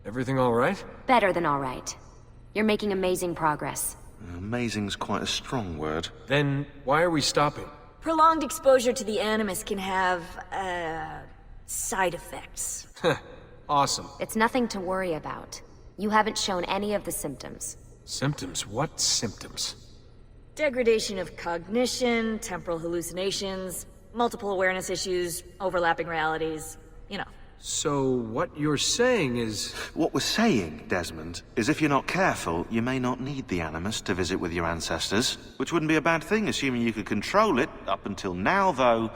Everything all right? Better than all right. You're making amazing progress. Amazing's quite a strong word. Then why are we stopping? Prolonged exposure to the Animus can have, side effects. Awesome. It's nothing to worry about. You haven't shown any of the symptoms. Symptoms? What symptoms? Degradation of cognition, temporal hallucinations, multiple awareness issues, overlapping realities, you know. So what you're saying is... What we're saying, Desmond, is if you're not careful, you may not need the Animus to visit with your ancestors. Which wouldn't be a bad thing, assuming you could control it. Up until now, though,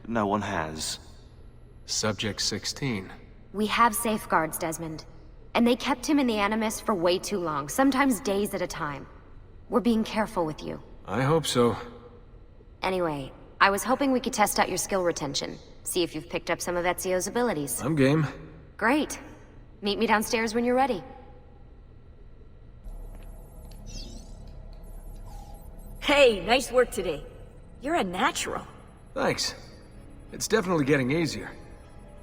no one has. Subject 16. We have safeguards, Desmond. And they kept him in the Animus for way too long, sometimes days at a time. We're being careful with you. I hope so. Anyway, I was hoping we could test out your skill retention. See if you've picked up some of Ezio's abilities. I'm game. Great. Meet me downstairs when you're ready. Hey, nice work today. You're a natural. Thanks. It's definitely getting easier.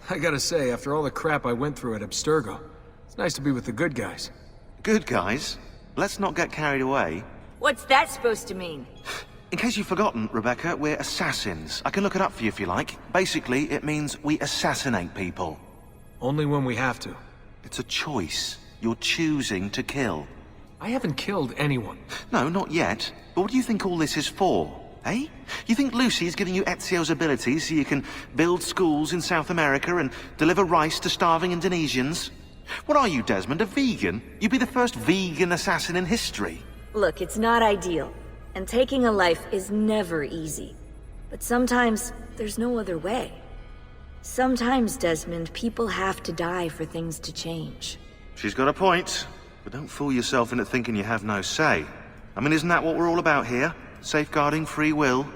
I gotta say, after all the crap I went through at Abstergo, it's nice to be with the good guys. Good guys? Let's not get carried away. What's that supposed to mean? In case you've forgotten, Rebecca, we're assassins. I can look it up for you if you like. Basically, it means we assassinate people. Only when we have to. It's a choice. You're choosing to kill. I haven't killed anyone. No, not yet. But what do you think all this is for? Eh? You think Lucy's giving you Ezio's abilities so you can build schools in South America and deliver rice to starving Indonesians? What are you, Desmond, a vegan? You'd be the first vegan assassin in history. Look, it's not ideal. And taking a life is never easy. But sometimes, there's no other way. Sometimes, Desmond, people have to die for things to change. She's got a point. But don't fool yourself into thinking you have no say. I mean, isn't that what we're all about here? Safeguarding free will?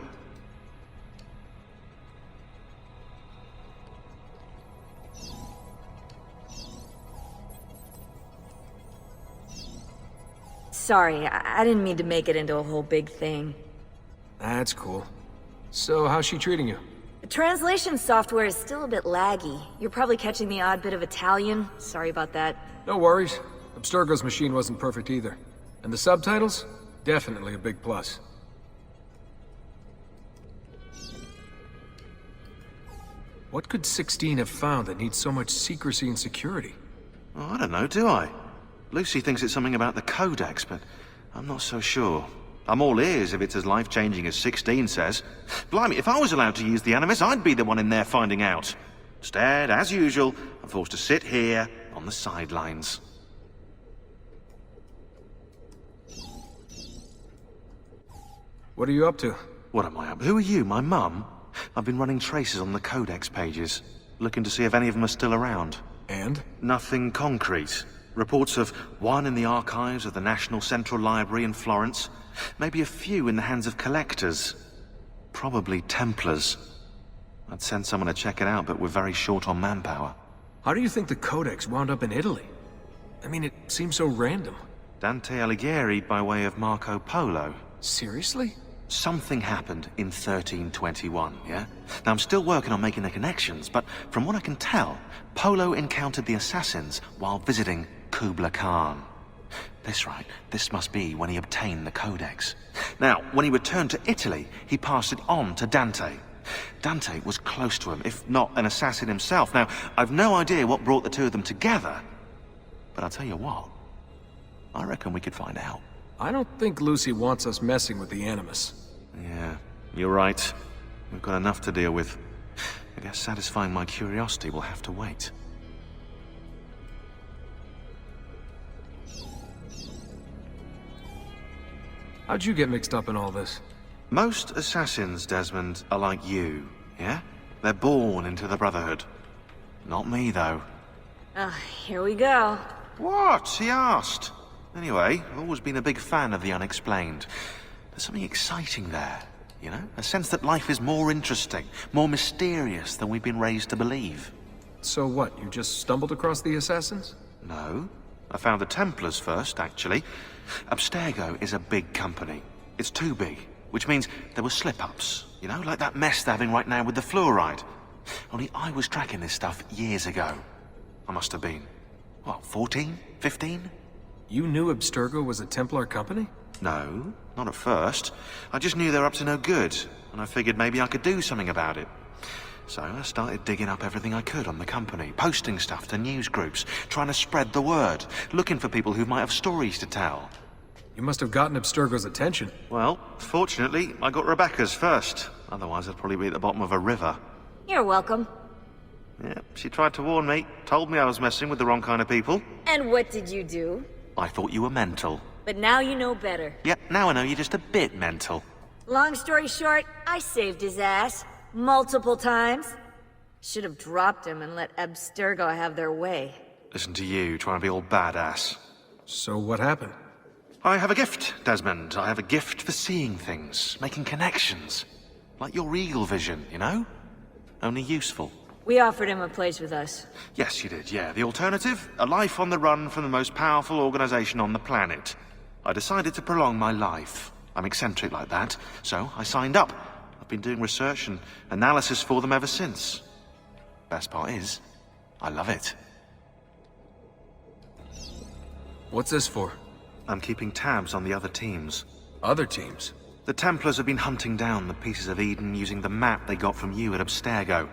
Sorry, I didn't mean to make it into a whole big thing. That's cool. So, how's she treating you? The translation software is still a bit laggy. You're probably catching the odd bit of Italian. Sorry about that. No worries. Abstergo's machine wasn't perfect either. And the subtitles? Definitely a big plus. What could 16 have found that needs so much secrecy and security? Oh, I don't know, do I? Lucy thinks it's something about the Codex, but I'm not so sure. I'm all ears if it's as life-changing as 16 says. Blimey, if I was allowed to use the Animus, I'd be the one in there finding out. Instead, as usual, I'm forced to sit here on the sidelines. What are you up to? What am I up? Who are you, my mum? I've been running traces on the Codex pages, looking to see if any of them are still around. And? Nothing concrete. Reports of one in the archives of the National Central Library in Florence. Maybe a few in the hands of collectors. Probably Templars. I'd send someone to check it out, but we're very short on manpower. How do you think the Codex wound up in Italy? I mean, it seems so random. Dante Alighieri by way of Marco Polo. Seriously? Something happened in 1321, yeah? Now, I'm still working on making the connections, but from what I can tell, Polo encountered the assassins while visiting Kubla Khan. That's right, this must be when he obtained the Codex. Now, when he returned to Italy, he passed it on to Dante. Dante was close to him, if not an assassin himself. Now, I've no idea what brought the two of them together, but I'll tell you what, I reckon we could find out. I don't think Lucy wants us messing with the Animus. Yeah, you're right. We've got enough to deal with. I guess satisfying my curiosity will have to wait. How'd you get mixed up in all this? Most assassins, Desmond, are like you, yeah? They're born into the Brotherhood. Not me, though. Here we go. What? He asked. Anyway, I've always been a big fan of the unexplained. There's something exciting there, you know? A sense that life is more interesting, more mysterious than we've been raised to believe. So what, you just stumbled across the assassins? No. I found the Templars first, actually. Abstergo is a big company. It's too big, which means there were slip-ups, you know, like that mess they're having right now with the fluoride. Only I was tracking this stuff years ago. I must have been. What, 14? 15? You knew Abstergo was a Templar company? No, not at first. I just knew they were up to no good, and I figured maybe I could do something about it. So I started digging up everything I could on the company, posting stuff to news groups, trying to spread the word, looking for people who might have stories to tell. You must have gotten Abstergo's attention. Well, fortunately, I got Rebecca's first. Otherwise, I'd probably be at the bottom of a river. You're welcome. Yeah, she tried to warn me, told me I was messing with the wrong kind of people. And what did you do? I thought you were mental. But now you know better. Yep, now I know you're just a bit mental. Long story short, I saved his ass. Multiple times. Should have dropped him and let Abstergo have their way. Listen to you, trying to be all badass. So what happened? I have a gift, Desmond. I have a gift for seeing things, making connections. Like your eagle vision, you know? Only useful. We offered him a place with us. Yes, you did, yeah. The alternative? A life on the run from the most powerful organization on the planet. I decided to prolong my life. I'm eccentric like that, so I signed up. I've been doing research and analysis for them ever since. Best part is, I love it. What's this for? I'm keeping tabs on the other teams. Other teams? The Templars have been hunting down the pieces of Eden using the map they got from you at Abstergo.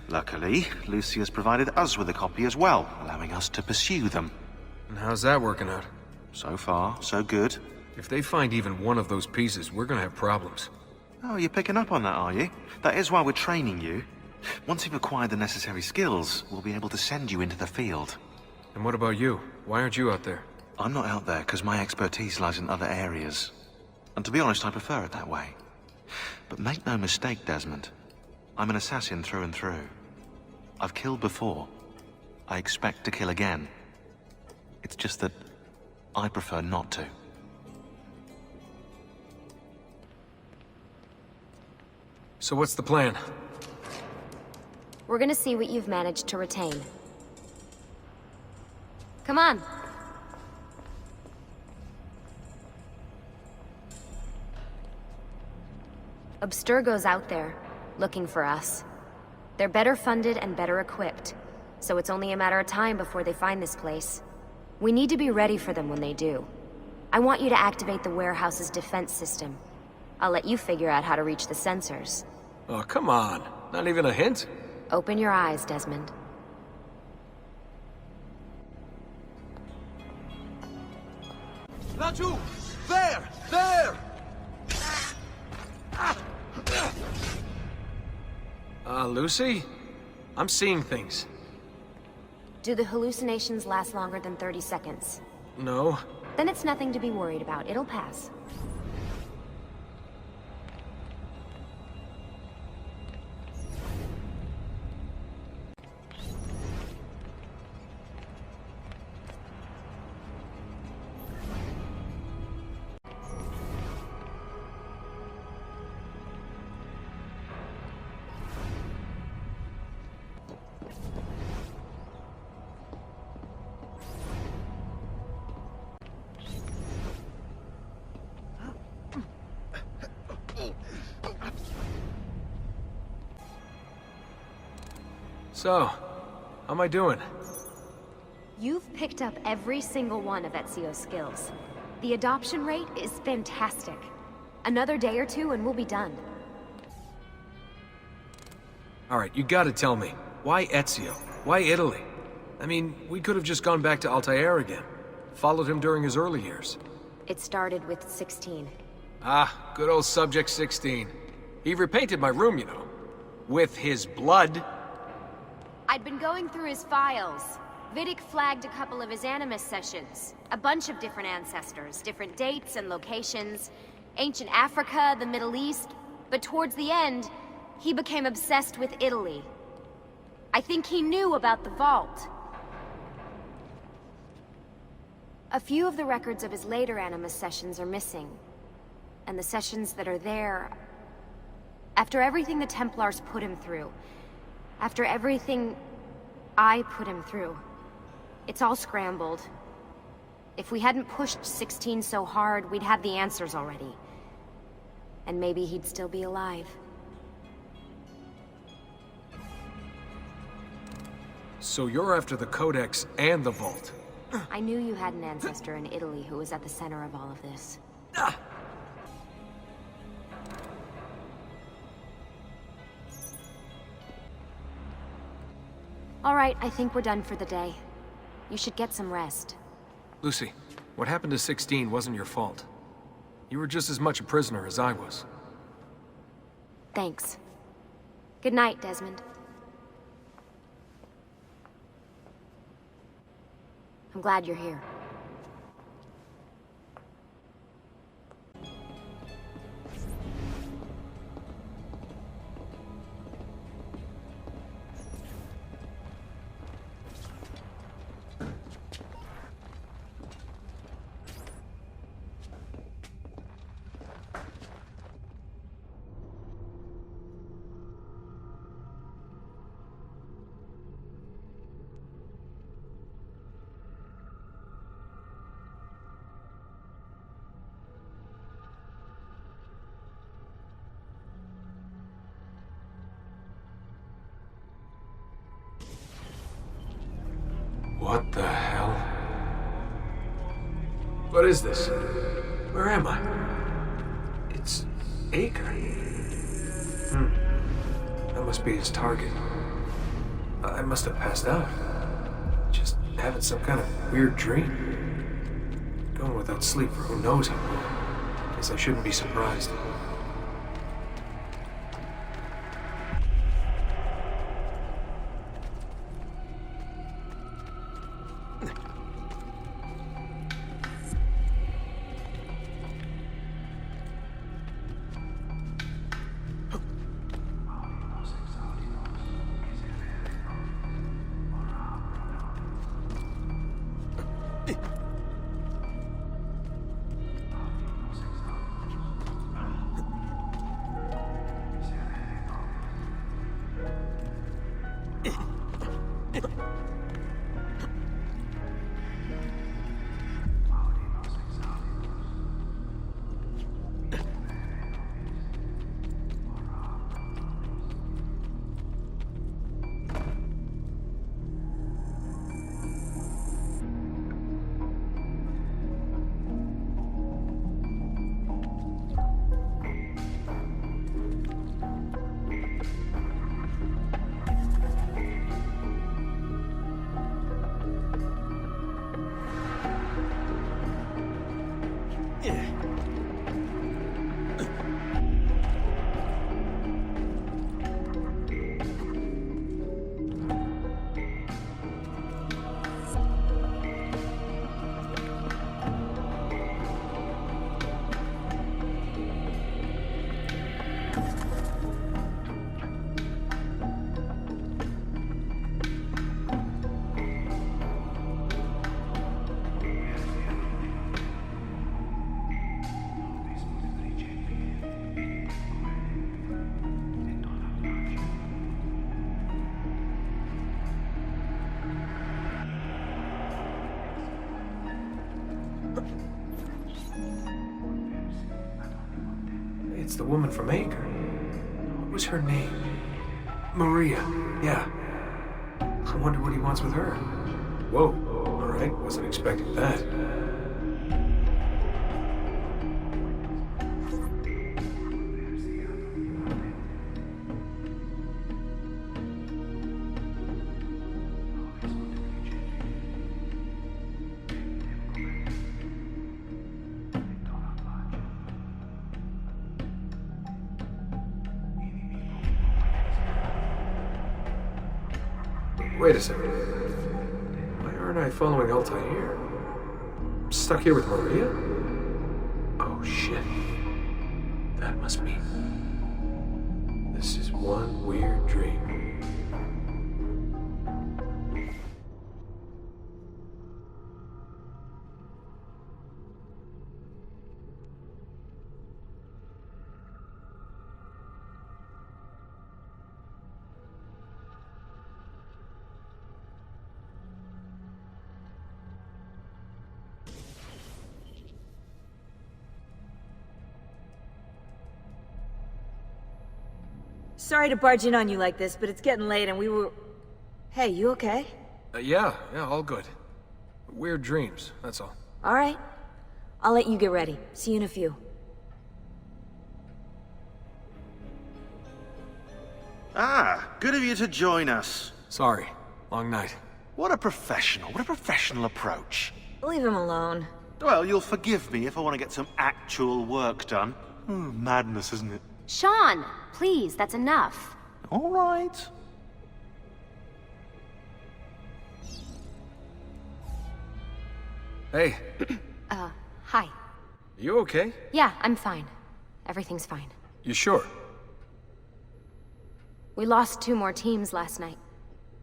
Luckily, Lucia's provided us with a copy as well, allowing us to pursue them. And how's that working out? So far, so good. If they find even one of those pieces, we're gonna have problems. Oh, you're picking up on that, are you? That is why we're training you. Once you've acquired the necessary skills, we'll be able to send you into the field. And what about you? Why aren't you out there? I'm not out there because my expertise lies in other areas. And to be honest, I prefer it that way. But make no mistake, Desmond. I'm an assassin through and through. I've killed before. I expect to kill again. It's just that I prefer not to. So what's the plan? We're gonna see what you've managed to retain. Come on. Abstergo's out there, looking for us. They're better funded and better equipped, so it's only a matter of time before they find this place. We need to be ready for them when they do. I want you to activate the warehouse's defense system. I'll let you figure out how to reach the sensors. Oh, come on. Not even a hint? Open your eyes, Desmond. Raju! There! There! Lucy? I'm seeing things. Do the hallucinations last longer than 30 seconds? No. Then it's nothing to be worried about. It'll pass. So, how am I doing? You've picked up every single one of Ezio's skills. The adoption rate is fantastic. Another day or two and we'll be done. Alright, you gotta tell me. Why Ezio? Why Italy? I mean, we could have just gone back to Altair again. Followed him during his early years. It started with 16. Ah, good old Subject 16. He repainted my room, you know. With his blood. I'd been going through his files. Vidic flagged a couple of his Animus sessions. A bunch of different ancestors, different dates and locations. Ancient Africa, the Middle East. But towards the end, he became obsessed with Italy. I think he knew about the vault. A few of the records of his later Animus sessions are missing. And the sessions that are there... After everything the Templars put him through, after everything I put him through, it's all scrambled. If we hadn't pushed 16 so hard, we'd have the answers already. And maybe he'd still be alive. So you're after the Codex and the Vault. I knew you had an ancestor in Italy who was at the center of all of this. All right, I think we're done for the day. You should get some rest. Lucy, what happened to 16 wasn't your fault. You were just as much a prisoner as I was. Thanks. Good night, Desmond. I'm glad you're here. What the hell? What is this? Where am I? It's Acre. That must be his target. I must have passed out. Just having some kind of weird dream. Going without sleep for who knows how long. Guess I shouldn't be surprised. It's the woman from Acre. What was her name? Maria. Yeah. I wonder what he wants with her. Whoa. All right. Wasn't expecting that. Wait a second. Why aren't I following Altair? I'm stuck here with Maria? Oh shit. That must mean this is one weird dream. Sorry to barge in on you like this, but it's getting late and we were... Hey, you okay? Yeah, all good. Weird dreams, that's all. All right. I'll let you get ready. See you in a few. Ah, good of you to join us. Sorry, long night. What a professional approach. Leave him alone. Well, you'll forgive me if I want to get some actual work done. Madness, isn't it? Sean, please, that's enough. All right. Hey, Hi. you okay? Yeah, I'm fine. Everything's fine. You sure? We lost 2 more teams last night.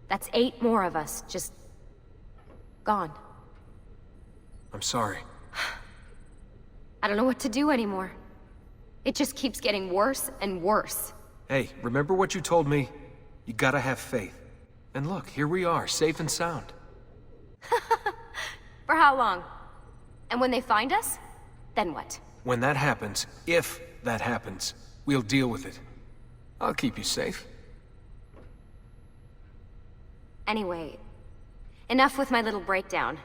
That's 8 more of us, just... gone. I'm sorry. I don't know what to do anymore. It just keeps getting worse and worse. Hey, remember what you told me? You gotta have faith. And look, here we are, safe and sound. For how long? And when they find us, then what? When that happens, if that happens, we'll deal with it. I'll keep you safe. Anyway, enough with my little breakdown.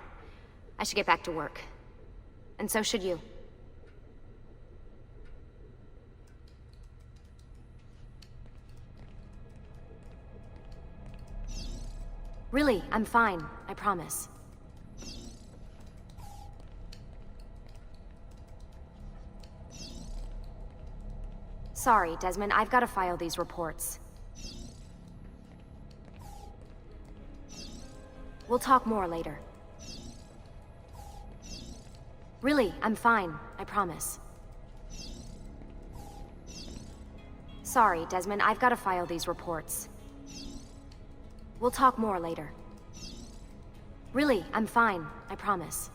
I should get back to work. And so should you. Really, I'm fine. I promise. Sorry, Desmond. I've got to file these reports. We'll talk more later. Really, I'm fine. I promise. Sorry, Desmond. I've got to file these reports. We'll talk more later. Really, I'm fine. I promise.